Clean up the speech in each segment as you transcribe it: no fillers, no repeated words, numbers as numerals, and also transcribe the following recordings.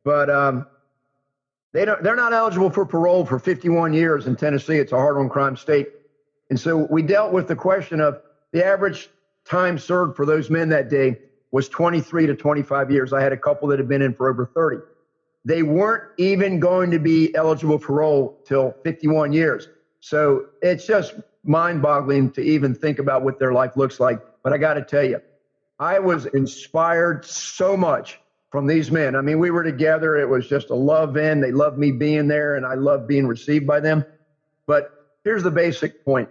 but they're not eligible for parole for 51 years in Tennessee. It's a hard on crime state. And so we dealt with the question of the average time served for those men that day was 23 to 25 years. I had a couple that had been in for over 30. They weren't even going to be eligible for parole till 51 years. So it's just mind-boggling to even think about what their life looks like. But I got to tell you, I was inspired so much from these men. I mean, we were together. It was just a love in. They loved me being there, and I loved being received by them. But here's the basic point.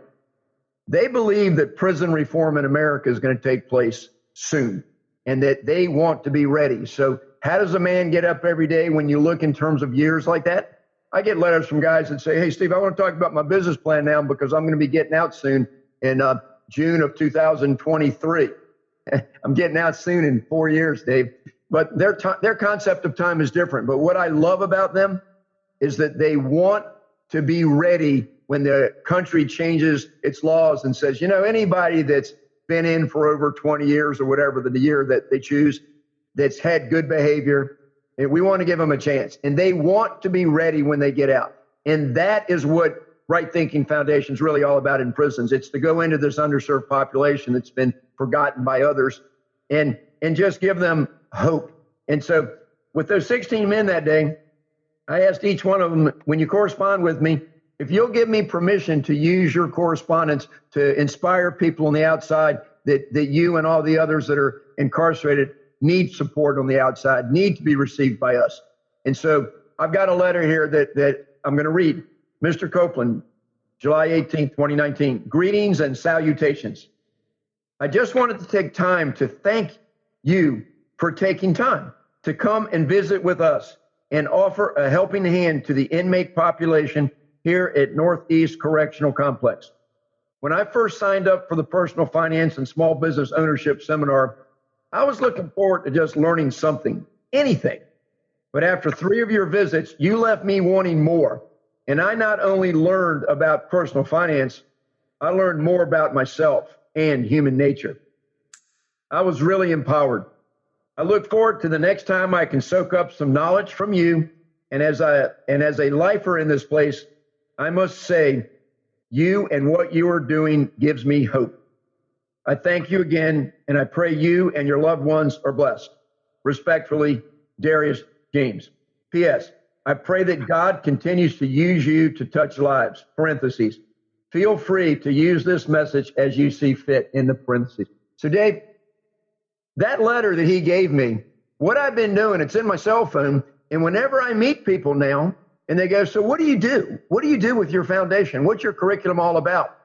They believe that prison reform in America is going to take place soon and that they want to be ready. So how does a man get up every day when you look in terms of years like that? I get letters from guys that say, hey, Steve, I want to talk about my business plan now because I'm going to be getting out soon in June of 2023. I'm getting out soon in 4 years, Dave. But their concept of time is different. But what I love about them is that they want to be ready when the country changes its laws and says, you know, anybody that's been in for over 20 years or whatever the year that they choose, that's had good behavior, and we want to give them a chance. And they want to be ready when they get out. And that is what Right Thinking Foundation is really all about in prisons. It's to go into this underserved population that's been forgotten by others and just give them hope. And so with those 16 men that day, I asked each one of them, when you correspond with me, if you'll give me permission to use your correspondence to inspire people on the outside that you and all the others that are incarcerated need support on the outside, need to be received by us. And so I've got a letter here that I'm going to read. Mr. Copeland, July 18th, 2019. Greetings and salutations. I just wanted to take time to thank you for taking time to come and visit with us and offer a helping hand to the inmate population here at Northeast Correctional Complex. When I first signed up for the Personal Finance and Small Business Ownership Seminar, I was looking forward to just learning something, anything. But after 3 of your visits, you left me wanting more. And I not only learned about personal finance, I learned more about myself and human nature. I was really empowered. I look forward to the next time I can soak up some knowledge from you. And as a lifer in this place, I must say, you and what you are doing gives me hope. I thank you again, and I pray you and your loved ones are blessed. Respectfully, Darius James. P.S. I pray that God continues to use you to touch lives. Parentheses. Feel free to use this message as you see fit in the parentheses. So, Dave, that letter that he gave me, what I've been doing, it's in my cell phone, and whenever I meet people now, and they go, so what do you do? What do you do with your foundation? What's your curriculum all about?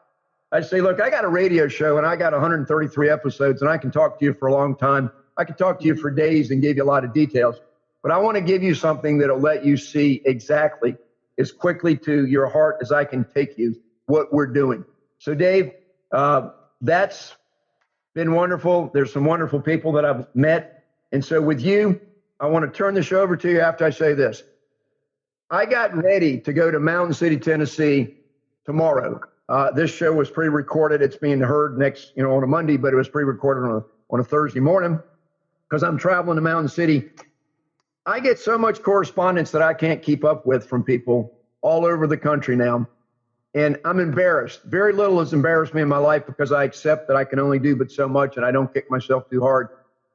I say, look, I got a radio show, and I got 133 episodes, and I can talk to you for a long time. I can talk to you for days and give you a lot of details. But I want to give you something that'll let you see exactly as quickly to your heart as I can take you what we're doing. So, Dave, that's been wonderful. There's some wonderful people that I've met. And so with you, I want to turn the show over to you after I say this. I got ready to go to Mountain City, Tennessee tomorrow. This show was pre-recorded. It's being heard next, on a Monday, but it was pre-recorded on a Thursday morning because I'm traveling to Mountain City. I get so much correspondence that I can't keep up with from people all over the country now. And I'm embarrassed. Very little has embarrassed me in my life because I accept that I can only do but so much and I don't kick myself too hard.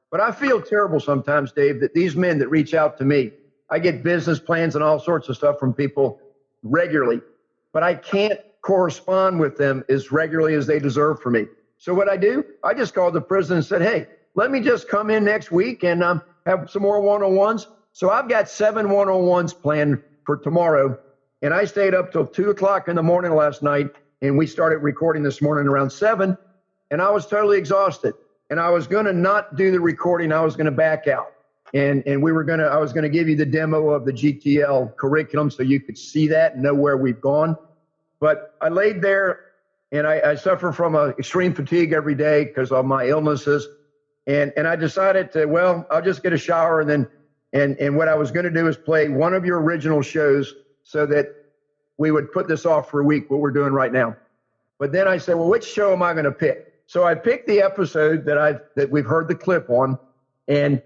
But I feel terrible sometimes, Dave, that these men that reach out to me, I get business plans and all sorts of stuff from people regularly, but I can't correspond with them as regularly as they deserve from me. So what I do, I just called the prison and said, hey, let me just come in next week and have some more one-on-ones. So I've got 7 one-on-ones planned for tomorrow. And I stayed up till 2 o'clock in the morning last night, and we started recording this morning around 7, and I was totally exhausted. And I was going to not do the recording. I was going to back out. And I was going to give you the demo of the GTL curriculum so you could see that and know where we've gone. But I laid there, and I suffer from extreme fatigue every day because of my illnesses. And I decided I'll just get a shower, and what I was going to do is play one of your original shows so that we would put this off for a week, what we're doing right now. But then I said, well, which show am I going to pick? So I picked the episode that we've heard the clip on, and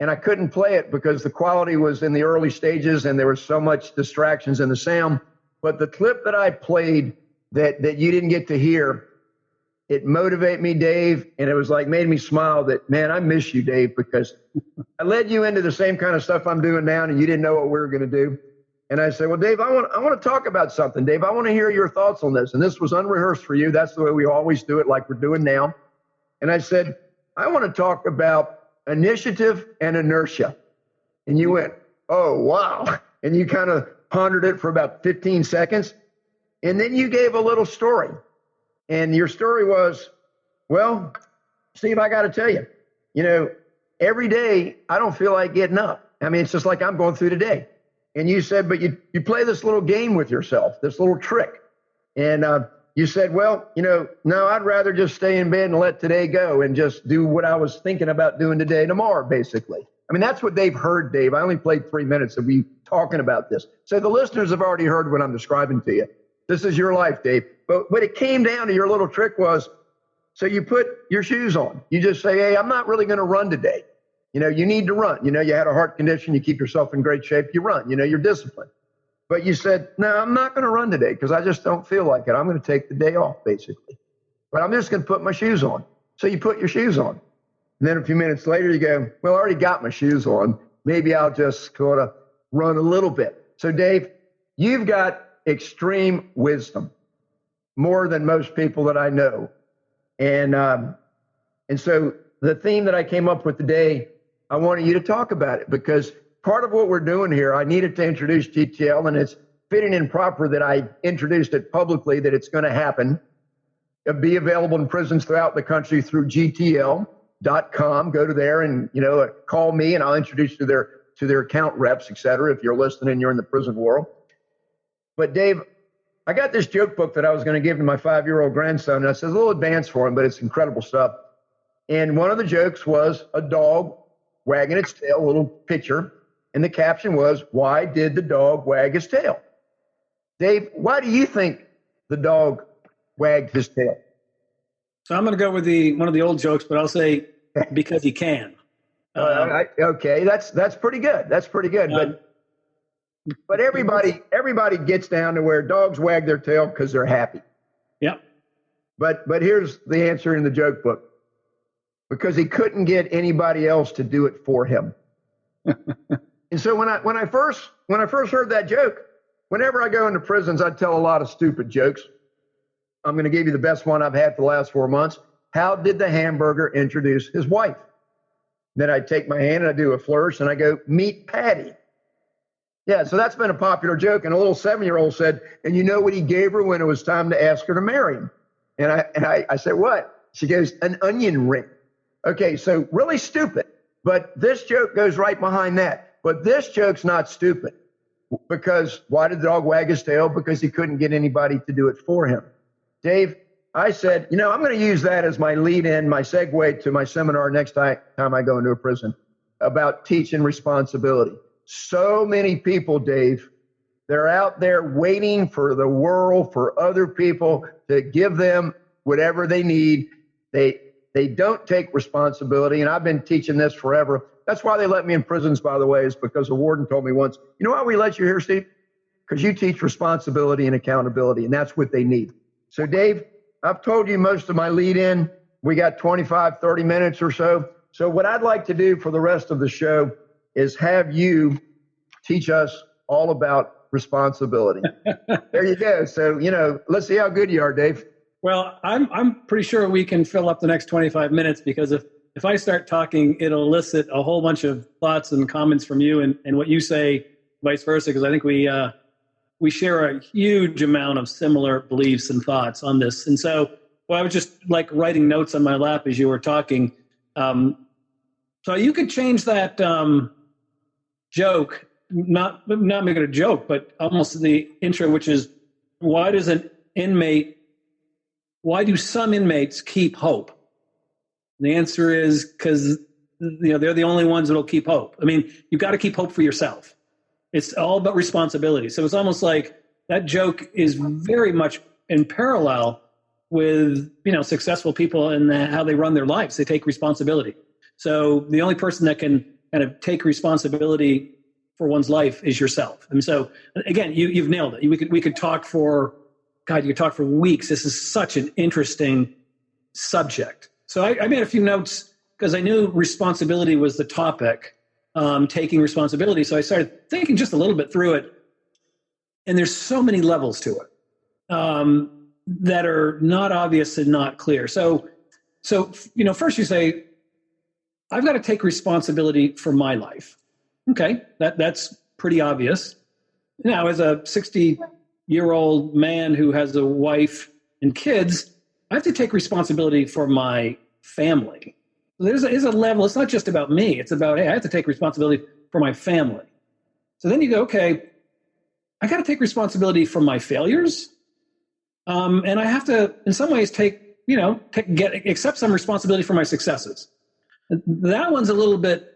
and I couldn't play it because the quality was in the early stages and there was so much distractions in the sound. But the clip that I played that you didn't get to hear, it motivated me, Dave, and it was like made me smile that, man, I miss you, Dave, because I led you into the same kind of stuff I'm doing now, and you didn't know what we were going to do. And I said, well, Dave, I want to talk about something. Dave, I want to hear your thoughts on this. And this was unrehearsed for you. That's the way we always do it, like we're doing now. And I said, I want to talk about initiative and inertia. And you went, oh, wow. And you kind of pondered it for about 15 seconds. And then you gave a little story. And your story was, well, Steve, I got to tell you, every day I don't feel like getting up. I mean, it's just like I'm going through today. And you said, but you play this little game with yourself, this little trick. And you said, well, no, I'd rather just stay in bed and let today go and just do what I was thinking about doing today, tomorrow, basically. I mean, that's what they've heard, Dave. I only played 3 minutes of you talking about this. So the listeners have already heard what I'm describing to you. This is your life, Dave. But what it came down to, your little trick was, so you put your shoes on. You just say, hey, I'm not really going to run today. You need to run. You had a heart condition. You keep yourself in great shape. You run. You're disciplined. But you said, no, I'm not going to run today because I just don't feel like it. I'm going to take the day off, basically. But I'm just going to put my shoes on. So you put your shoes on. And then a few minutes later, you go, well, I already got my shoes on. Maybe I'll just sort of run a little bit. So, Dave, you've got extreme wisdom, more than most people that I know. And so the theme that I came up with today, I wanted you to talk about it because part of what we're doing here, I needed to introduce GTL, and it's fitting and proper that I introduced it publicly, that it's going to happen. It'll be available in prisons throughout the country through GTL.com. Go to there and, call me and I'll introduce you to their account reps, et cetera, if you're listening and you're in the prison world. But Dave, I got this joke book that I was going to give to my 5-year-old grandson. And I said, a little advanced for him, but it's incredible stuff. And one of the jokes was a dog wagging its tail, a little picture. And the caption was, why did the dog wag his tail? Dave, why do you think the dog wagged his tail? So I'm going to go with one of the old jokes, but I'll say because he can. Okay, that's pretty good. That's pretty good. But everybody gets down to where dogs wag their tail because they're happy. Yeah. But here's the answer in the joke book. Because he couldn't get anybody else to do it for him. And so when I first heard that joke, whenever I go into prisons, I tell a lot of stupid jokes. I'm going to give you the best one I've had for the last 4 months. How did the hamburger introduce his wife? Then I take my hand and I do a flourish and I go, meet Patty. Yeah, so that's been a popular joke. And a little 7-year-old said, and you know what he gave her when it was time to ask her to marry him? And I said, what? She goes, an onion ring. Okay, so really stupid. But this joke goes right behind that. But this joke's not stupid. Because why did the dog wag his tail? Because he couldn't get anybody to do it for him. Dave, I said, I'm going to use that as my lead in, my segue to my seminar next time I go into a prison about teaching responsibility. So many people, Dave, they're out there waiting for the world, for other people to give them whatever they need. They don't take responsibility, and I've been teaching this forever. That's why they let me in prisons, by the way, is because a warden told me once, you know why we let you here, Steve? Because you teach responsibility and accountability, and that's what they need. So, Dave, I've told you most of my lead in. We got 25, 30 minutes or so. So what I'd like to do for the rest of the show is have you teach us all about responsibility. There you go. So, let's see how good you are, Dave. Well, I'm pretty sure we can fill up the next 25 minutes because if I start talking, it'll elicit a whole bunch of thoughts and comments from you and what you say, vice versa, because I think we share a huge amount of similar beliefs and thoughts on this. And so I was just like writing notes on my lap as you were talking. So you could change that joke, not make it a joke, but almost the intro, which is why do some inmates keep hope? And the answer is because they're the only ones that'll keep hope. I mean, you've got to keep hope for yourself. It's all about responsibility. So it's almost like that joke is very much in parallel with successful people and how they run their lives. They take responsibility. So the only person that can kind of take responsibility for one's life is yourself. And so again, you've nailed it. We could talk for, God, you could talk for weeks. This is such an interesting subject. So I made a few notes because I knew responsibility was the topic, taking responsibility. So I started thinking just a little bit through it. And there's so many levels to it that are not obvious and not clear. So first you say, I've got to take responsibility for my life. Okay, that's pretty obvious. Now, as a 60-year-old man who has a wife and kids, I have to take responsibility for my family. There's a level. It's not just about me. It's about, hey, I have to take responsibility for my family. So then you go, okay, I got to take responsibility for my failures, and I have to, in some ways, accept some responsibility for my successes. That one's a little bit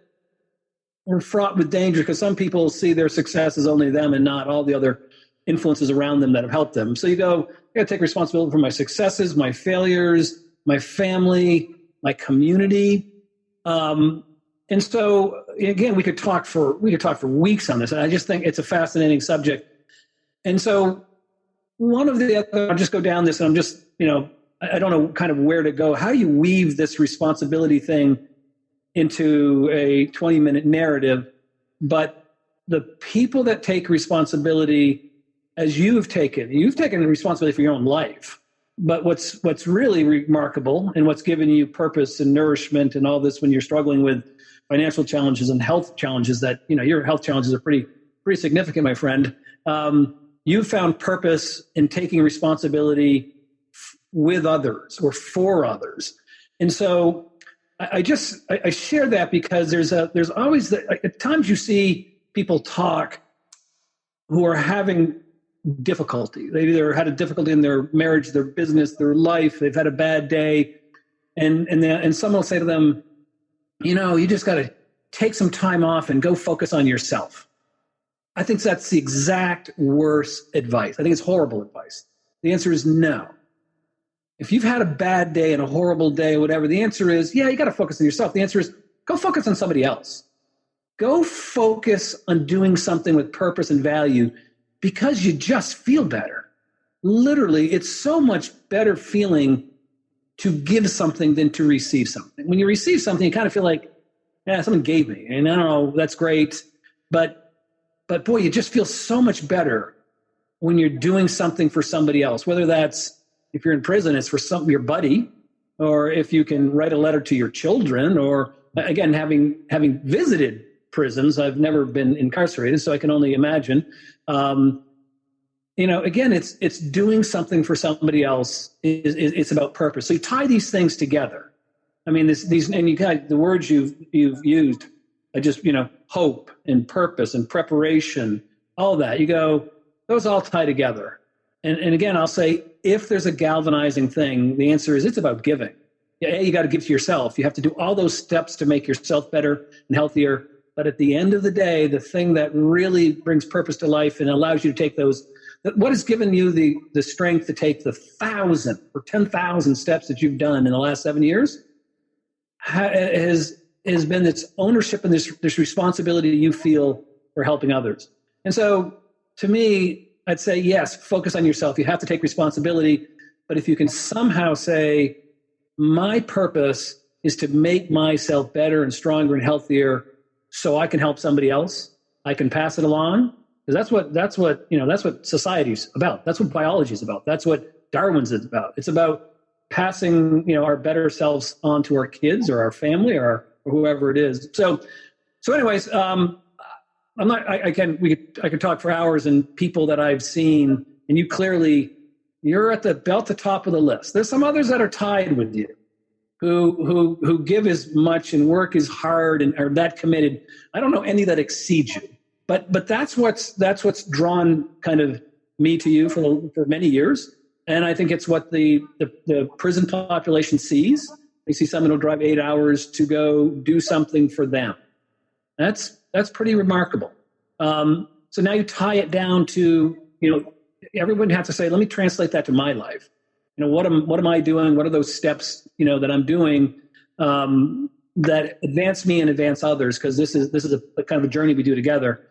more fraught with danger because some people see their success as only them and not all the other influences around them that have helped them. So you go, I got to take responsibility for my successes, my failures, my family, my community. And so again, we could talk for weeks on this. And I just think it's a fascinating subject. And so one of the other, I'll just go down this and I'm just, I don't know kind of where to go. How do you weave this responsibility thing into a 20-minute narrative? But the people that take responsibility as you've taken responsibility for your own life. But what's really remarkable and what's given you purpose and nourishment and all this when you're struggling with financial challenges and health challenges that, your health challenges are pretty significant, my friend. You found purpose in taking responsibility with others or for others. And so I share that because there's always at times you see people talk who are having difficulty. They've either had a difficulty in their marriage, their business, their life. They've had a bad day. And someone will say to them, you just got to take some time off and go focus on yourself. I think that's the exact worst advice. I think it's horrible advice. The answer is no. If you've had a bad day and a horrible day, whatever, the answer is, yeah, you got to focus on yourself. The answer is go focus on somebody else. Go focus on doing something with purpose and value because you just feel better. Literally, it's so much better feeling to give something than to receive something. When you receive something, you kind of feel like, yeah, someone gave me. And I don't know, that's great. But boy, you just feel so much better when you're doing something for somebody else, whether that's, if you're in prison, it's for your buddy, or if you can write a letter to your children, or again, having visited prisons, I've never been incarcerated, so I can only imagine. Again, it's doing something for somebody else. It's about purpose. So you tie these things together. I mean, these, and you got the words you've used. Hope and purpose and preparation, all that. You go, those all tie together. And again, I'll say, if there's a galvanizing thing, the answer is it's about giving. Yeah, you got to give to yourself. You have to do all those steps to make yourself better and healthier. But at the end of the day, the thing that really brings purpose to life and allows you to take those, what has given you the strength to take the 1,000 or 10,000 steps that you've done in the last 7 years has been this ownership and this responsibility you feel for helping others. And so to me, I'd say, yes, focus on yourself. You have to take responsibility. But if you can somehow say, my purpose is to make myself better and stronger and healthier so I can help somebody else, I can pass it along. Because that's what society's about. That's what biology is about. That's what Darwin's is about. It's about passing, our better selves on to our kids or our family or whoever it is. So anyways, I could talk for hours, and people that I've seen, and you're at the top of the list. There's some others that are tied with you, who give as much and work as hard and are that committed. I don't know any that exceed you, but that's what's drawn kind of me to you for many years. And I think it's what the prison population sees. They see someone who'll drive 8 hours to go do something for them. That's pretty remarkable. So now you tie it down to, everyone has to say, let me translate that to my life. What am I doing? What are those steps, that I'm doing? that advance me and advance others, because this is a kind of a journey we do together.